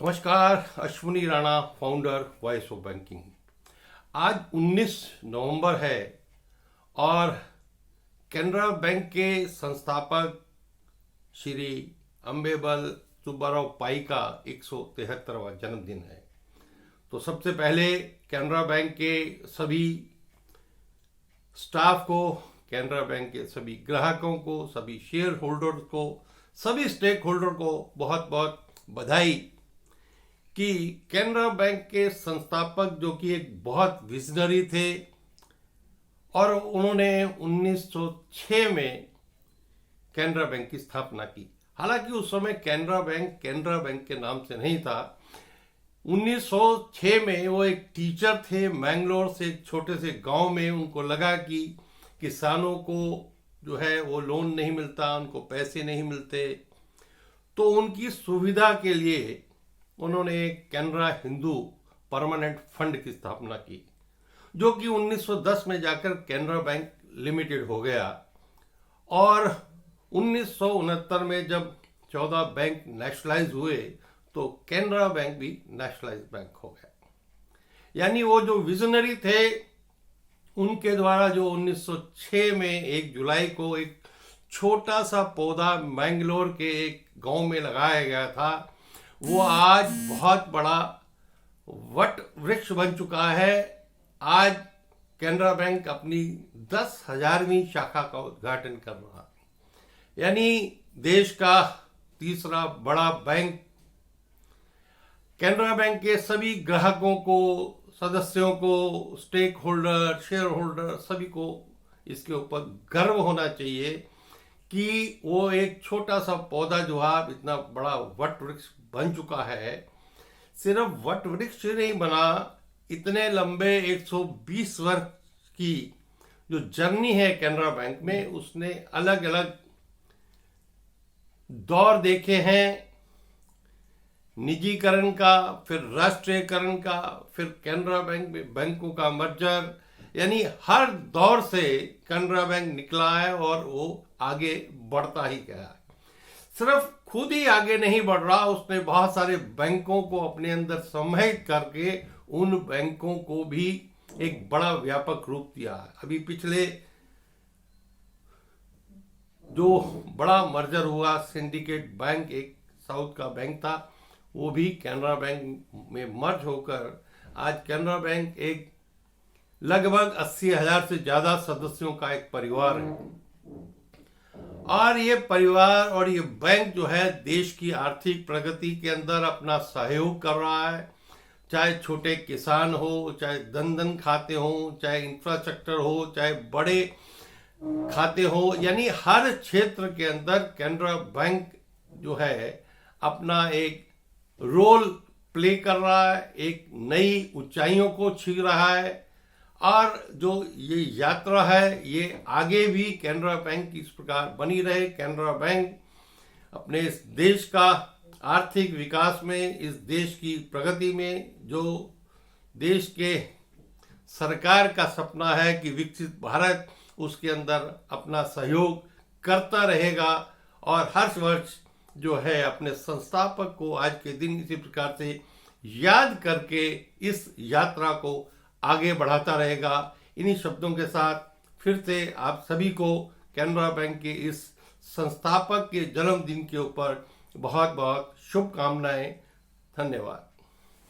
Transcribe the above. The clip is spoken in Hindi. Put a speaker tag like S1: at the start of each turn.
S1: नमस्कार, Ashwini Rana, founder voice of banking. आज 19 नवंबर है और कैनरा बैंक के संस्थापक श्री अम्बेबल सुब्बाराव पाई का 173वां जन्मदिन है। तो सबसे पहले कैनरा बैंक के सभी स्टाफ को, कैनरा बैंक के सभी ग्राहकों को, सभी शेयर होल्डर्स को, सभी स्टेक होल्डर को बहुत बहुत बधाई कि कैनरा बैंक के संस्थापक, जो कि एक बहुत विजनरी थे, और उन्होंने 1906 में कैनरा बैंक की स्थापना की। हालांकि उस समय कैनरा बैंक के नाम से नहीं था। 1906 में वो एक टीचर थे मैंगलोर से, एक छोटे से गांव में। उनको लगा कि किसानों को जो है वो लोन नहीं मिलता, उनको पैसे नहीं मिलते, तो उनकी सुविधा के लिए उन्होंने कैनरा हिंदू परमानेंट फंड की स्थापना की, जो कि 1910 में जाकर कैनरा बैंक लिमिटेड हो गया। और 1969 में जब 14 बैंक नेशनलाइज हुए तो कैनरा बैंक भी नेशनलाइज बैंक हो गया। यानी वो जो विजनरी थे, उनके द्वारा जो 1906 में 1 जुलाई को एक छोटा सा पौधा मैंगलोर के एक गांव में लगाया गया था, वो आज बहुत बड़ा वट वृक्ष बन चुका है। आज कैनरा बैंक अपनी 10,000वीं शाखा का उद्घाटन कर रहा है। यानी देश का तीसरा बड़ा बैंक। कैनरा बैंक के सभी ग्राहकों को, सदस्यों को, स्टेक होल्डर, शेयर होल्डर, सभी को इसके ऊपर गर्व होना चाहिए कि वो एक छोटा सा पौधा जो है इतना बड़ा वट वृक्ष बन चुका है। सिर्फ वट वृक्ष नहीं बना, इतने लंबे 120 वर्ष की जो जर्नी है कैनरा बैंक में, उसने अलग अलग दौर देखे हैं। निजीकरण का, फिर राष्ट्रीयकरण का, फिर कैनरा बैंक में बैंकों का मर्जर, यानी हर दौर से कैनरा बैंक निकला है और वो आगे बढ़ता ही गया है। सिर्फ खुद ही आगे नहीं बढ़ रहा, उसने बहुत सारे बैंकों को अपने अंदर समाहित करके उन बैंकों को भी एक बड़ा व्यापक रूप दिया है। अभी पिछले जो बड़ा मर्जर हुआ, सिंडिकेट बैंक, एक साउथ का बैंक था, वो भी कैनरा बैंक में मर्ज होकर आज कैनरा बैंक एक लगभग 80,000 से ज्यादा सदस्यों का एक परिवार है। और ये परिवार और ये बैंक जो है देश की आर्थिक प्रगति के अंदर अपना सहयोग कर रहा है। चाहे छोटे किसान हो, चाहे धन खाते हो, चाहे इंफ्रास्ट्रक्चर हो, चाहे बड़े खाते हो, यानी हर क्षेत्र के अंदर कैनरा बैंक जो है अपना एक रोल प्ले कर रहा है, एक नई ऊंचाइयों को छू रहा है। और जो ये यात्रा है, ये आगे भी कैनरा बैंक इस प्रकार बनी रहे। कैनरा बैंक अपने इस देश का आर्थिक विकास में, इस देश की प्रगति में, जो देश के सरकार का सपना है कि विकसित भारत, उसके अंदर अपना सहयोग करता रहेगा। और हर वर्ष जो है अपने संस्थापक को आज के दिन इसी प्रकार से याद करके इस यात्रा को आगे बढ़ाता रहेगा। इन्हीं शब्दों के साथ फिर से आप सभी को कैनरा बैंक के इस संस्थापक के जन्मदिन के ऊपर बहुत बहुत शुभकामनाएं। धन्यवाद।